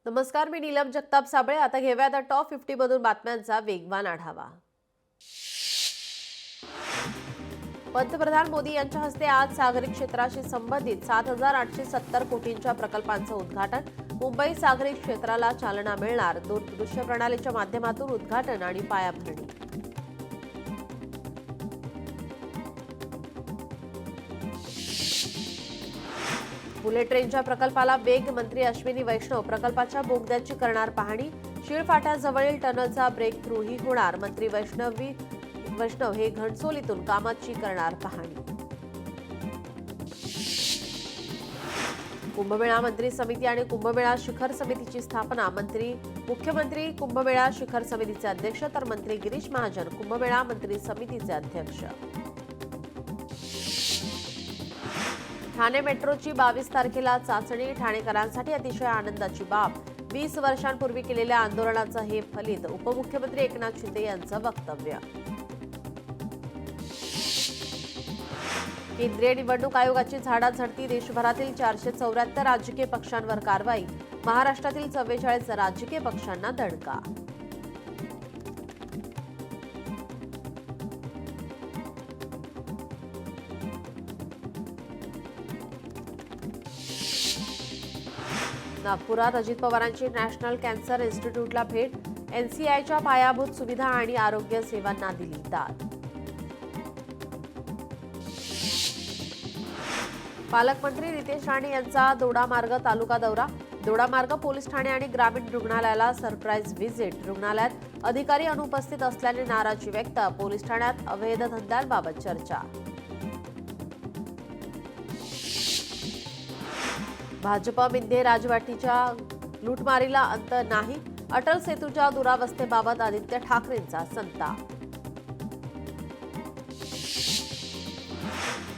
नमस्कार, मी नीलम जगताप साबळे. आता घेऊया आता टॉप 50 मधून बातम्यांचा वेगवान आढावा. पंतप्रधान मोदी यांच्या हस्ते आज सागरी क्षेत्राशी संबंधित 7,870 कोटींच्या प्रकल्पांचं उद्घाटन. मुंबई सागरी क्षेत्राला चालना मिळणार. दूरदृश्य प्रणालीच्या माध्यमातून उद्घाटन आणि पायाभरणी. बुलेट ट्रेनच्या प्रकल्पाला वेग. मंत्री अश्विनी वैष्णव प्रकल्पाच्या बोगद्याची करणार पाहणी. शीळफाट्याजवळील टनलचा ब्रेक थ्रूही होणार. मंत्री वैष्णव हे घणसोलीतून कामाची करणार पाहणी. कुंभमेळा मंत्री समिती आणि कुंभमेळा शिखर समितीची स्थापना. मुख्यमंत्री कुंभमेळा शिखर समितीचे अध्यक्ष तर मंत्री गिरीश महाजन कुंभमेळा मंत्री समितीचे अध्यक्ष. ठाणे मेट्रोची 22 तारखेला चाचणी. ठाणेकरांसाठी अतिशय आनंदाची बाब. 20 वर्षांपूर्वी केलेल्या आंदोलनाचं हे फलित. उपमुख्यमंत्री एकनाथ शिंदे यांचं वक्तव्य. केंद्रीय निवडणूक आयोगाची झाडाझडती. देशभरातील 474 राजकीय पक्षांवर कारवाई. महाराष्ट्रातील 44 राजकीय पक्षांना दणका. नागपुरात अजित पवारांची नॅशनल कॅन्सर इन्स्टिट्यूटला भेट. एनसीआयच्या पायाभूत सुविधा आणि आरोग्य सेवांना दिली दाद. पालकमंत्री नितेश राणे यांचा दोडामार्ग तालुका दौरा. दोडामार्ग पोलीस ठाणे आणि ग्रामीण रुग्णालयाला सरप्राईज व्हिजिट. रुग्णालयात अधिकारी अनुपस्थित असल्याने नाराजी व्यक्त. पोलीस ठाण्यात अवैध धंद्यांबाबत चर्चा. भाजप मिंदे राजवाटीच्या लूटमारीला अंत नाही. अटल सेतूच्या दुरावस्थेबाबत आदित्य ठाकरेंचा संताप.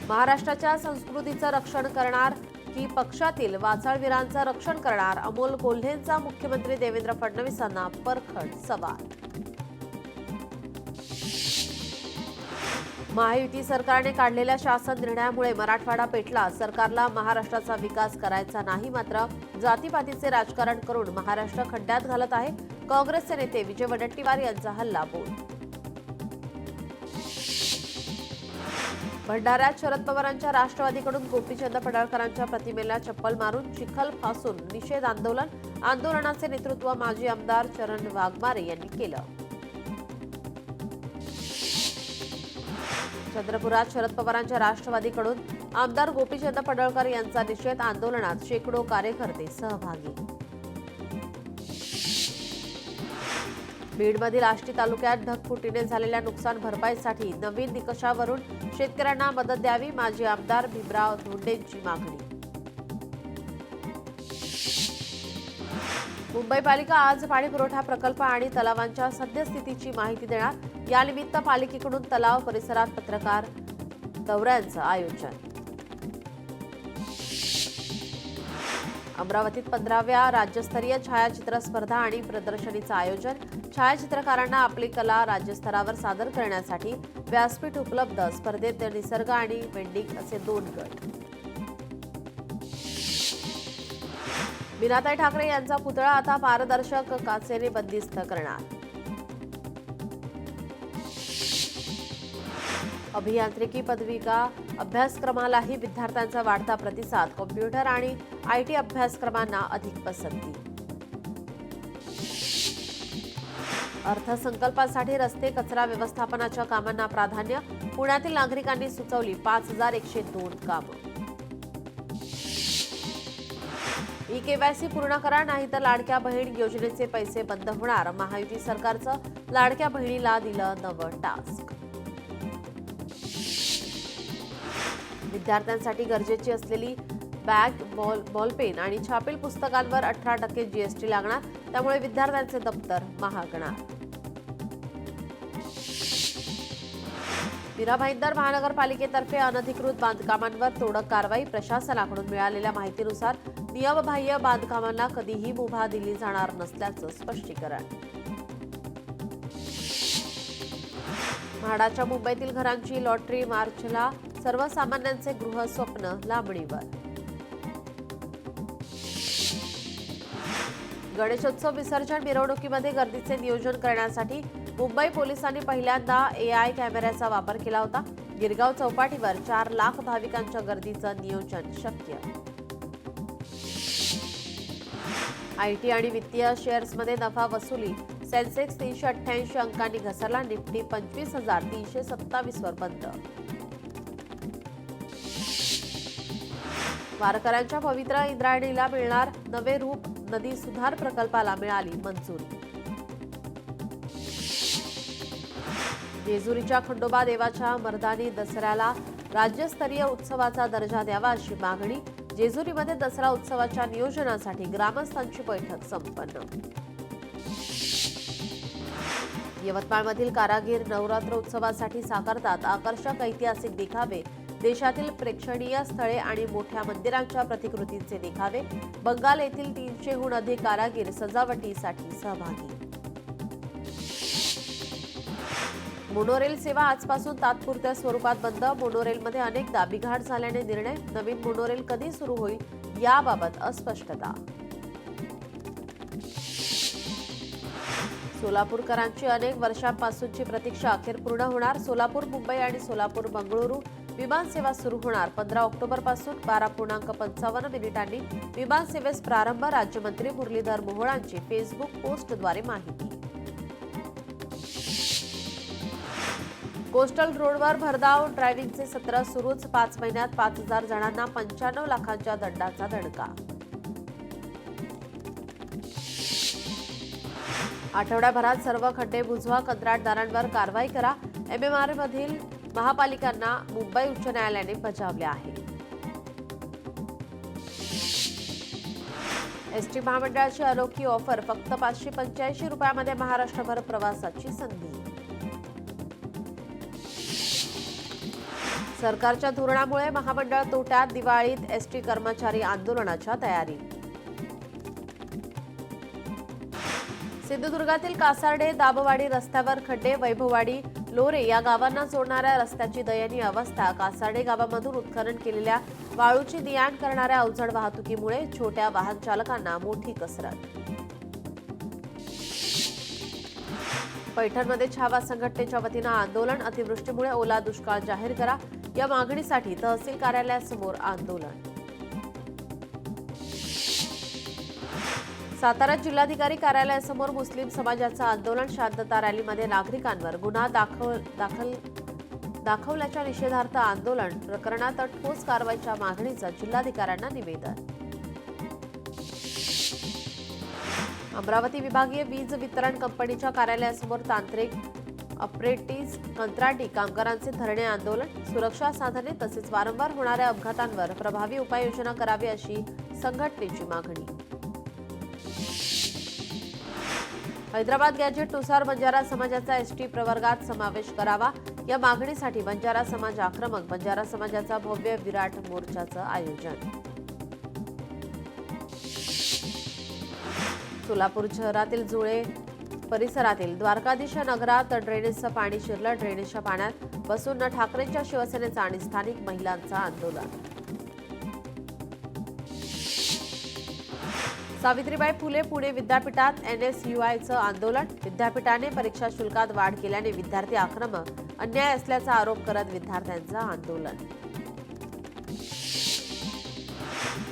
महाराष्ट्राच्या संस्कृतीचं रक्षण करणार की पक्षातील वाचाळवीरांचं रक्षण करणार? अमोल कोल्हेंचा मुख्यमंत्री देवेंद्र फडणवीसांना परखड सवाल. महायुती सरकारने काढलेल्या शासन निर्णयामुळे मराठवाडा पेटला. सरकारला महाराष्ट्राचा विकास करायचा नाही, मात्र जातीपातीचे राजकारण करून महाराष्ट्र खड्ड्यात घालत आहे. काँग्रेसचे नेते विजय वडेट्टीवार यांचा हल्लाबोल. भंडाऱ्यात शरद पवारांच्या राष्ट्रवादीकडून गोपीचंद पडळकरांच्या प्रतिमेला चप्पल मारून चिखल फासून निषेध आंदोलन. आंदोलनाचे नेतृत्व माजी आमदार चरण वाघमारे यांनी केलं. चंद्रपुरात शरद पवारांच्या राष्ट्रवादीकडून आमदार गोपीचंद पडळकर यांचा निषेध. आंदोलनात शेकडो कार्यकर्ते सहभागी. बीडमधील आष्टी तालुक्यात ढगफुटीने झालेल्या नुकसान भरपाईसाठी नवीन निकषावरून शेतकऱ्यांना मदत द्यावी. माजी आमदार भीमराव धोंडेंची मागणी. मुंबई पालिका आज पाणीपुरवठा प्रकल्प आणि तलावांच्या सद्यस्थितीची माहिती देणार. यानिमित्त पालिकेकडून तलाव परिसरात पत्रकार दौऱ्यांचं आयोजन. अमरावतीत 15व्या राज्यस्तरीय छायाचित्र स्पर्धा आणि प्रदर्शनीचं आयोजन. छायाचित्रकारांना आपली कला राज्यस्तरावर सादर करण्यासाठी व्यासपीठ उपलब्ध. स्पर्धेत निसर्ग आणि वेंडिंग असे 2 गट. मीनाताई ठाकरे यांचा पुतळा आता पारदर्शक काचेने बंदिस्त करणार. अभियांत्रिकी पदविका अभ्यासक्रमालाही विद्यार्थ्यांचा वाढता प्रतिसाद. कॉम्प्युटर आणि आयटी अभ्यासक्रमांना अधिक पसंती. अर्थसंकल्पासाठी रस्ते कचरा व्यवस्थापनाच्या कामांना प्राधान्य. पुण्यातील नागरिकांनी सुचवली 5,102 कामं. ई-केवायसी पूर्ण करा, नाहीतर लाडक्या बहीण योजनेचे पैसे बंद होणार. महायुती सरकारचं लाडक्या बहिणीला दिलं नवं टास्क. विद्यार्थ्यांसाठी गरजेची असलेली बॅग, बॉलपेन आणि छापील पुस्तकांवर 18% जीएसटी लागणार. त्यामुळे विद्यार्थ्यांचे दप्तर महागणार. मीरा भाईंदर महानगरपालिकेतर्फे अनधिकृत बांधकामांवर तोडक कारवाई. प्रशासनाकडून मिळालेल्या माहितीनुसार नियमबाह्य बांधकामांना कधीही मुभा दिली जाणार नसल्याचं स्पष्टीकरण. म्हाडाच्या मुंबईतील घरांची लॉटरी. मार्चला सर्वसामान्यांचे गृहस्वप्न लांबणीवर. गणेशोत्सव विसर्जन मिरवणुकीमध्ये गर्दीचे नियोजन करण्यासाठी मुंबई पोलिसांनी पहिल्यांदा AI कॅमेऱ्याचा वापर केला होता. गिरगाव चौपाटीवर 4 लाख भाविकांच्या गर्दीचं नियोजन शक्य. IT आणि वित्तीय शेअर्समध्ये नफा वसुली. सेन्सेक्स 388 अंकांनी घसरला. निफ्टी 25,327 वर बंद. वारकऱ्यांच्या पवित्र इंद्रायणीला मिळणार नवे रूप. नदी सुधार प्रकल्पाला मिळाली मंजुरी. जेजुरीच्या खंडोबा देवाच्या मर्दानी दसऱ्याला राज्यस्तरीय उत्सवाचा दर्जा द्यावा अशी मागणी. जेजुरीमध्ये दसरा उत्सवाच्या नियोजनासाठी ग्रामस्थांची बैठक संपन्न. यवतमाळमधील कारागीर नवरात्र उत्सवासाठी साकारतात आकर्षक ऐतिहासिक देखावे. देशातील प्रेक्षणीय स्थळे आणि मोठ्या मंदिरांच्या प्रतिकृतींचे देखावे. बंगाल येथील 300हून अधिक कारागीर सजावटीसाठी सहभागी. मोनोरेल सेवा आजपासून तात्पुरत्या स्वरूपात बंद. मोनोरेलमध्ये अनेकदा बिघाड झाल्याने निर्णय. नवीन मोनोरेल कधी सुरू होईल याबाबत अस्पष्टता. सोलापूरकरांची अनेक वर्षांपासूनची प्रतीक्षा अखेर पूर्ण होणार. सोलापूर मुंबई आणि सोलापूर बंगळुरू विमानसेवा सुरू होणार. 15 ऑक्टोबरपासून 12.55 मिनिटांनी विमानसेवेस प्रारंभ. राज्यमंत्री मुरलीधर मोहोळांची फेसबुक पोस्टद्वारे माहिती. कोस्टल रोडवर भरधाव ड्रायव्हिंगचे सत्र सुरूच. 5 महिन्यात 5,000 जणांना 95 लाखांच्या दंडाचा दणका. आठवड्याभरात सर्व खड्डे बुजवा. कंत्राटदारांवर कारवाई करा. MMR मधील महापालिकांना मुंबई उच्च न्यायालयाने बजावले आहे. एसटी महामंडळाची अनोखी ऑफर. फक्त 585 रुपयामध्ये महाराष्ट्रभर प्रवासाची संधी. सरकारच्या धोरणामुळे महामंडळ तोट्यात. दिवाळीत एसटी कर्मचारी आंदोलनाच्या तयारी. सिंधुदुर्गातील कासार्डे दाबवाडी रस्त्यावर खड्डे. वैभववाडी लोरे या गावांना जोडणाऱ्या रस्त्याची दयनीय अवस्था. कासार्डे गावामधून उत्खनन केलेल्या वाळूची ने-आण करणाऱ्या अवजड वाहतुकीमुळे छोट्या वाहन चालकांना मोठी कसरत. पैठणमध्ये छावा संघटनेच्या वतीनं आंदोलन. अतिवृष्टीमुळे ओला दुष्काळ जाहीर करा या मागणीसाठी तहसील कार्यालयासमोर आंदोलन. सातारा जिल्हाधिकारी कार्यालयासमोर मुस्लिम समाजाचं आंदोलन. शांतता रॅलीमध्ये नागरिकांवर गुन्हा दाखवल्याच्या निषेधार्थ आंदोलन. प्रकरणात ठोस कारवाईच्या मागणीचं जिल्हाधिकाऱ्यांना निवेदन. अमरावती विभागीय वीज वितरण कंपनीच्या कार्यालयासमोर तांत्रिक अप्रेंटिस कंत्राटी कामगारांचे धरणे आंदोलन. सुरक्षा साधने तसेच वारंवार होणाऱ्या अपघातांवर प्रभावी उपाययोजना करावी अशी संघटनेची मागणी. हैदराबाद गॅजेटनुसार बंजारा समाजाचा एसटी प्रवर्गात समावेश करावा या मागणीसाठी बंजारा समाज आक्रमक. बंजारा समाजाचा भव्य विराट मोर्चाचं आयोजन. सोलापूर शहरातील जुळे परिसरातील द्वारकाधीश नगरात ड्रेनेजचं पाणी शिरलं. ड्रेनेजच्या पाण्यात बसून ठाकरेंच्या शिवसेनेचं आणि स्थानिक महिलांचं आंदोलन. सावित्रीबाई फुले पुणे विद्यापीठात NSUIचं आंदोलन. विद्यापीठाने परीक्षा शुल्कात वाढ केल्याने विद्यार्थी आक्रमक. अन्याय असल्याचा आरोप करत विद्यार्थ्यांचं आंदोलन.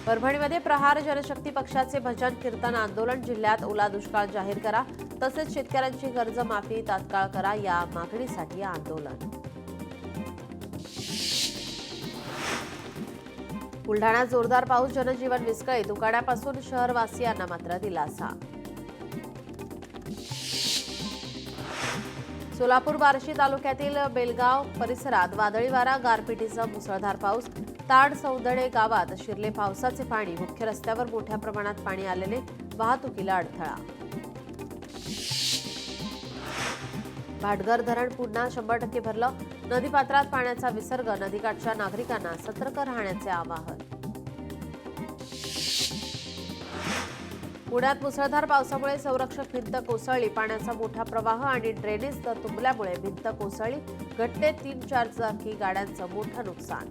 परभणीमध्ये प्रहार जनशक्ती पक्षाचे भजन कीर्तन आंदोलन. जिल्ह्यात ओला दुष्काळ जाहीर करा तसेच शेतकऱ्यांची कर्जमाफी तात्काळ करा या मागणीसाठी आंदोलन. बुलढाण्यात जोरदार पाऊस. जनजीवन विस्कळीत. उकाड्यापासून शहरवासियांना मात्र दिलासा. सोलापूर बार्शी तालुक्यातील बेलगाव परिसरात वादळी वारा. गारपिटीसह मुसळधार पाऊस. ताड सौंदणे गावात शिरले पावसाचे पाणी. मुख्य रस्त्यावर मोठ्या प्रमाणात पाणी आलेले वाहतुकीला अडथळा. भाटघर धरण पुन्हा 100% भरलं. नदीपात्रात पाण्याचा विसर्ग. नदीकाठच्या नागरिकांना सतर्क राहण्याचे आवाहन. पुण्यात मुसळधार पावसामुळे संरक्षक भिंत कोसळली. पाण्याचा मोठा प्रवाह आणि ड्रेनेज तुंबल्यामुळे भिंत कोसळली. घटनेत 3-4 चाकी गाड्यांचं मोठं नुकसान.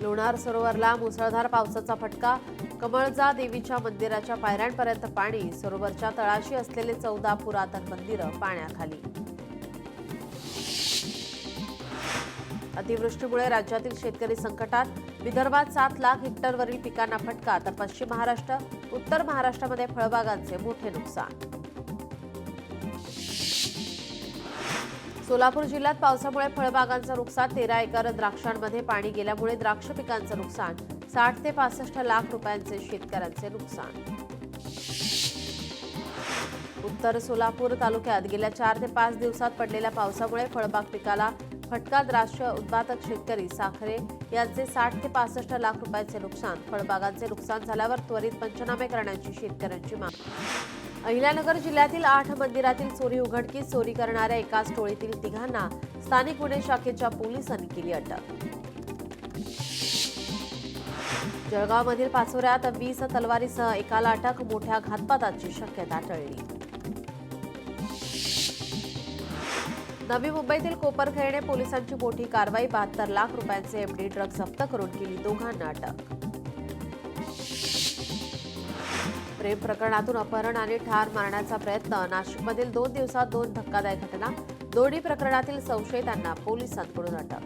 लोणार सरोवरला मुसळधार पावसाचा फटका. कमळजा देवीच्या मंदिराच्या पायऱ्यांपर्यंत पाणी, सरोवरच्या तळाशी असलेले 14 पुरातन मंदिरं पाण्याखाली. अतिवृष्टीमुळे राज्यातील शेतकरी संकटात. विदर्भात 7 लाख हेक्टरवरील पिकांना फटका, तर पश्चिम महाराष्ट्र, उत्तर महाराष्ट्रामध्ये फळबागांचे मोठे नुकसान. सोलापूर जिल्ह्यात पावसामुळे फळबागांचं नुकसान. 13 एकर द्राक्षांमध्ये पाणी गेल्यामुळे द्राक्ष पिकांचं नुकसान. 60 ते 65 लाख रुपयांचे शेतकऱ्यांचे नुकसान. उत्तर सोलापूर तालुक्यात गेल्या 4 ते 5 दिवसात पडलेल्या पावसामुळे फळबाग पिकाला फटका. द्राक्ष उत्पादक शेतकरी साखरे यांचे 60 ते 65 लाख रुपयांचे नुकसान. फळबागांचे नुकसान झाल्यावर त्वरित पंचनामे करण्याची शेतकऱ्यांची मागणी. अहिल्यानगर जिल्ह्यातील 8 मंदिरातील चोरी उघडकीस. चोरी करणाऱ्या एकाच टोळीतील तिघांना स्थानिक गुन्हे शाखेच्या पोलिसांनी केली अटक. जळगावमधील पाचोऱ्यात 20 तलवारीसह एकाला अटक. मोठ्या घातपाताची शक्यता टळली. नवी मुंबईतील कोपरखैरणे पोलिसांची मोठी कारवाई. 72 लाख रुपयांचे एमडी ड्रग्ज जप्त करून केली दोघांना अटक. प्रेम प्रकरणातून अपहरण आणि ठार मारण्याचा प्रयत्न. नाशिकमधील 2 दिवसात 2 धक्कादायक घटना. दोन्ही प्रकरणातील संशयितांना पोलिसांकडून अटक.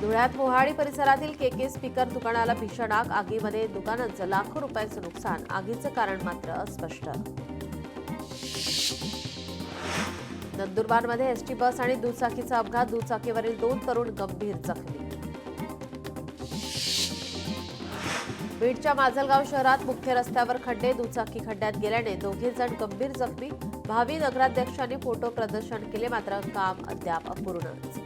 धुळ्यात मोहाडी परिसरातील केके स्पीकर दुकानाला भीषण आग. आगीमध्ये दुकानांचं लाखो रुपयांचं नुकसान. आगीचं कारण मात्र अस्पष्ट. नंदुरबारमध्ये एसटी बस आणि दुचाकीचा अपघात. दुचाकीवरील 2 तरुण गंभीर जखमी. बीडच्या माजलगाव शहरात मुख्य रस्त्यावर खड्डे. दुचाकी खड्ड्यात गेल्याने 2 जण गंभीर जखमी. भावी नगराध्यक्षांनी फोटो प्रदर्शन केले, मात्र काम अद्याप अपूर्णच.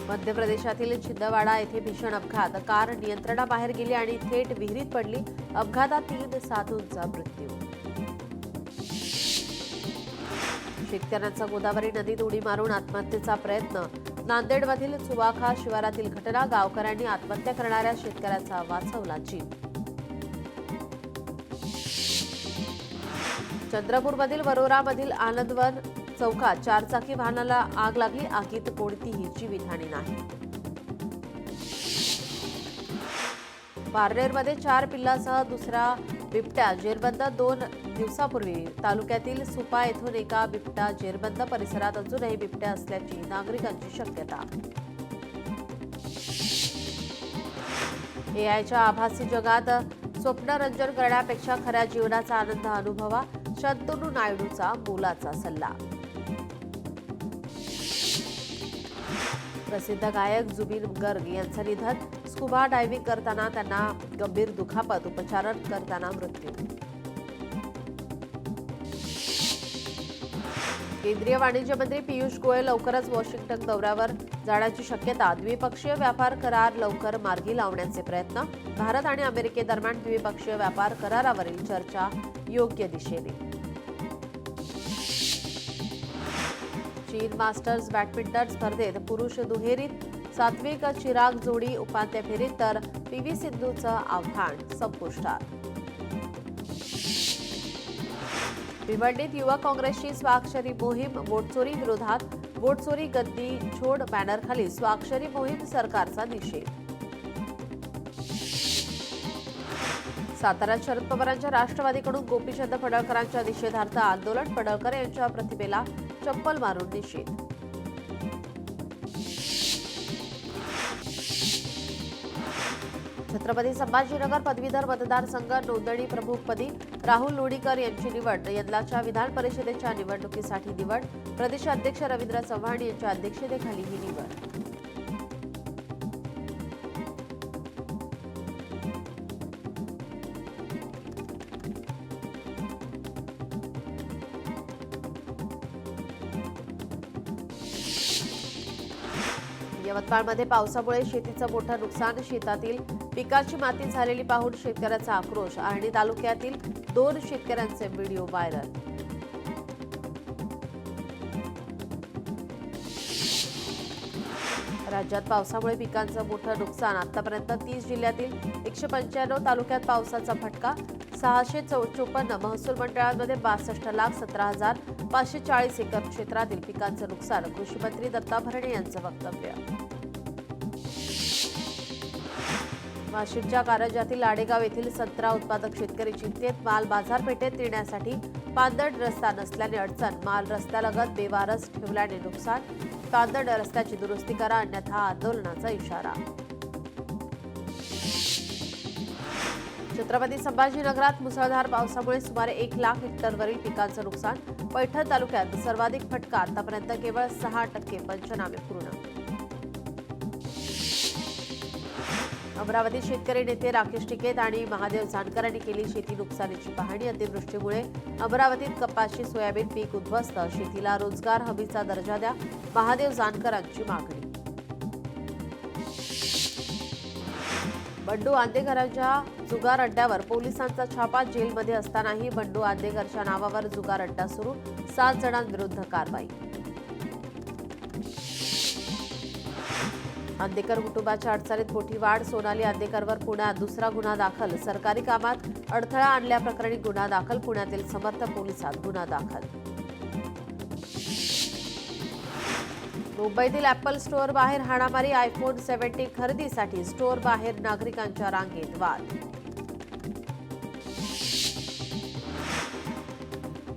मध्य प्रदेशातील छिंदवाडा येथे भीषण अपघात. कार नियंत्रणाबाहेर गेली आणि थेट विहिरीत पडली. अपघातात 3 साधूंचा मृत्यू. शेतकऱ्यांचा गोदावरी नदीत उडी मारून आत्महत्येचा प्रयत्न. नांदेडमधील सुवाखा शिवारातील घटना. गावकऱ्यांनी आत्महत्या करणाऱ्या शेतकऱ्याचा वाचवला जीव. चंद्रपूरमधील वरोरामधील आनंदवन चौकात 4 चाकी वाहनाला आग लागली. आगीत कोणतीही जीवितहानी नाही. पारनेरमध्ये 4 पिल्लांसह दुसरा बिबट्या जेरबंद. 2 दिवसापूर्वी तालुक्यातील सुपा येथून एका बिबट्या जेरबंद. परिसरात अजूनही बिबट्या असल्याची नागरिकांची शक्यता. एआयच्या आभासी जगात स्वप्नरंजन करण्यापेक्षा खऱ्या जीवनाचा आनंद अनुभवा. शंतनू नायडूचा मोलाचा सल्ला. प्रसिद्ध गायक जुबिन गर्ग यांचं निधन. स्कुबा डायव्हिंग करताना त्यांना गंभीर दुखापत. उपचार करताना मृत्यू. केंद्रीय वाणिज्य मंत्री पियुष गोयल लवकरच वॉशिंग्टन दौऱ्यावर जाण्याची शक्यता. द्विपक्षीय व्यापार करार लवकर मार्गी लावण्याचे प्रयत्न. भारत आणि अमेरिकेदरम्यान द्विपक्षीय व्यापार करारावरील चर्चा योग्य दिशेने. चीन मास्टर्स बॅडमिंटन स्पर्धेत पुरुष दुहेरीत सात्विक चिराग जोडी उपांत्य फेरीत, तर पीव्ही सिंधूचं आव्हान संपुष्टात. भिवंडीत युवक काँग्रेसची स्वाक्षरी मोहीम. वोटचोरी विरोधात वोटचोरी गद्दी छोड बॅनरखाली स्वाक्षरी मोहीम. सरकारचा निषेध. साताऱ्यात शरद पवारांच्या राष्ट्रवादीकडून गोपीचंद पडळकरांच्या निषेधार्थ आंदोलन. पडळकर यांच्या प्रतिमेला चप्पल मारून निषेध. छत्रपती संभाजीनगर पदवीधर मतदारसंघ नोंदणी प्रमुखपदी राहुल लोणीकर यांची निवड. यंदाच्या विधान परिषदेच्या निवडणुकीसाठी निवड. प्रदेशाध्यक्ष रवींद्र चव्हाण यांच्या अध्यक्षतेखाली ही निवड. यवतमाळमध्ये पावसामुळे शेतीचं मोठं नुकसान. शेतातील पिकाची माती झालेली पाहून शेतकऱ्याचा आक्रोश. आर्णी तालुक्यातील 2 शेतकऱ्यांचे व्हिडिओ व्हायरल. राज्यात पावसामुळे पिकांचं मोठं नुकसान. आतापर्यंत 30 जिल्ह्यातील 195 तालुक्यात पावसाचा फटका. 654 महसूल मंडळांमध्ये 62,17,540 एकर क्षेत्रातील पिकांचं नुकसान. कृषी मंत्री दत्ता भरणे यांचं वक्तव्य. नाशिकच्या कारंजातील लाडेगाव येथील संत्रा उत्पादक शेतकरी चिंतेत. माल बाजारपेठेत नेण्यासाठी पांदड रस्ता नसल्याने अडचण. माल रस्त्यालगत बेवारस ठेवल्याने नुकसान. पांदड रस्त्याची दुरुस्ती करा अन्यथा आंदोलनाचा इशारा. छत्रपती संभाजीनगरात मुसळधार पावसामुळे सुमारे 1 लाख हेक्टरवरील पिकांचं नुकसान. पैठण तालुक्यात सर्वाधिक फटका. आतापर्यंत केवळ 6% पंचनामे पूर्ण. अमरावती शेतकरी नेते राकेश टिकेत आणि महादेव जानकरांनी केली शेती नुकसानीची पाहणी. अतिवृष्टीमुळे अमरावतीत कपाशी सोयाबीन पीक उद्ध्वस्त. शेतीला रोजगार हमीचा दर्जा द्या, महादेव जानकरांची मागणी. बंडू आंदेकरांच्या जुगार अड्ड्यावर पोलिसांचा छापा. जेलमध्ये असतानाही बंडू आंदेकरच्या नावावर जुगार अड्डा सुरू. 7 जणांविरुद्ध कारवाई. आंदेकर कुटुंबाच्या अडचणीत मोठी वाढ. सोनाली आंदेकरवर पुण्यात दुसरा गुन्हा दाखल. सरकारी कामात अडथळा आणल्याप्रकरणी गुन्हा दाखल. पुण्यातील समर्थ पोलिसात गुन्हा दाखल. मुंबईतील ॲपल स्टोअर बाहेर हाणामारी. आयफोन 17 खरेदीसाठी स्टोअर बाहेर नागरिकांच्या रांगेत वाद.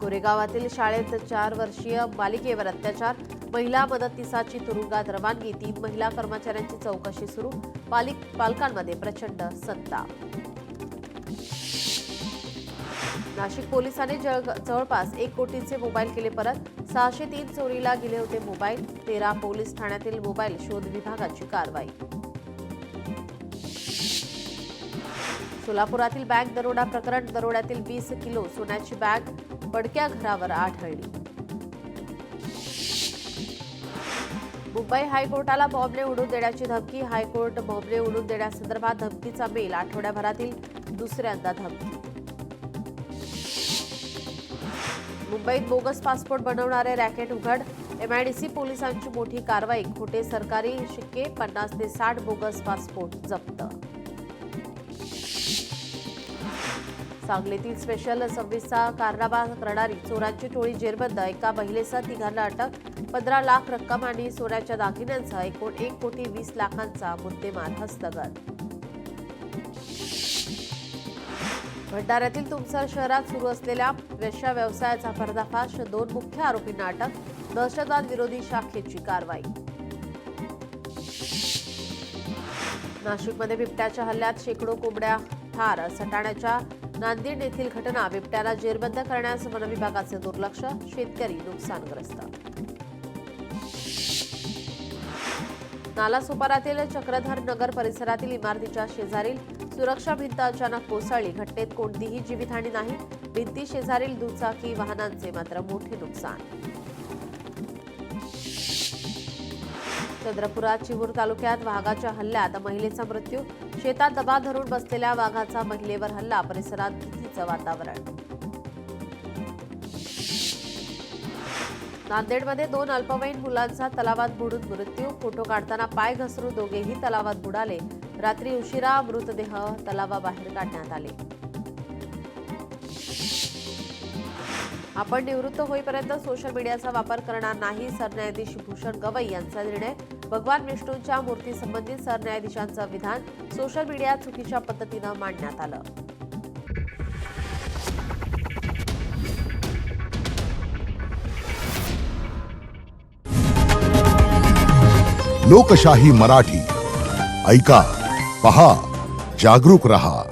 कोरेगावातील शाळेत 4 वर्षीय बालिकेवर अत्याचार. महिला मदतनीसाची तुरुंगात रवानगी. 3 महिला कर्मचाऱ्यांची चौकशी सुरू. पालकांमध्ये प्रचंड संताप. नाशिक पोलिसांनी जवळपास 1 कोटींचे मोबाईल केले परत. 603 चोरीला गेले होते मोबाईल. 13 पोलीस ठाण्यातील मोबाईल शोध विभागाची कारवाई. सोलापुरातील बँक दरोडा प्रकरण. दरोड्यातील 20 किलो सोन्याची बॅग पडक्या घरावर आढळली. मुंबई हायकोर्टाला बॉम्बने उडवून देण्याची धमकी. हायकोर्ट बॉम्बने उडवून देण्यासंदर्भात धमकीचा मेल. आठवड्याभरातील दुसऱ्यांदा धमकी. मुंबईत बोगस पासपोर्ट बनवणारे रॅकेट उघड. MIDC पोलिसांची मोठी कारवाई. खोटे सरकारी शिक्के 50 ते 60 बोगस पासपोर्ट जप्त. सांगलीतील स्पेशल 26चा कारनामा करणारी चोरांची टोळी जेरबंद. एका महिलेसह 3घांना अटक. 15 लाख रक्कम आणि सोन्याच्या दागिन्यांसह एकूण 1 कोटी 20 लाखांचा मुद्देमाल हस्तगत. भंडाऱ्यातील तुमसर शहरात सुरू असलेल्या वेश्या व्यवसायाचा पर्दाफाश. 2 मुख्य आरोपींना अटक. दहशतवाद विरोधी शाखेची कारवाई. नाशिकमध्ये बिबट्याच्या हल्ल्यात शेकडो कोंबड्या ठार. सटाण्याच्या नांदेड येथील घटना. बिबट्याला जेरबंद करण्यास वनविभागाचे दुर्लक्ष. शेतकरी नुकसानग्रस्त. नालासोपारातील चक्रधर नगर परिसरातील इमारतीच्या शेजारील सुरक्षा भिंत अचानक कोसळली. घटनेत कोणतीही जीवितहानी नाही. भिंती शेजारील दुचाकी वाहनांचे मात्र मोठे नुकसान. चंद्रपुरात चिमूर तालुक्यात वाघाच्या हल्ल्यात महिलेचा मृत्यू. शेतात दबा धरून बसलेल्या वाघाचा महिलेवर हल्ला. परिसरात भीतीचं वातावरण. नांदेडमध्ये 2 अल्पवयीन मुलांचा तलावात बुडून मृत्यू. फोटो काढताना पाय घसरून दोघेही तलावात बुडाले. रात्री उशिरा मृतदेह तलावाबाहेर काढण्यात आले. आपण निवृत्त होईपर्यंत सोशल मीडियाचा वापर करणार नाही. सरन्यायाधीश भूषण गवई यांचा निर्णय. भगवान विष्णूंच्या मूर्तीसंबंधित सरन्यायाधीशांचं विधान. सोशल मीडिया चुकीच्या पद्धतीनं मांडण्यात आलं. लोकशाही मराठी ऐका, पहा, जागरूक रहा.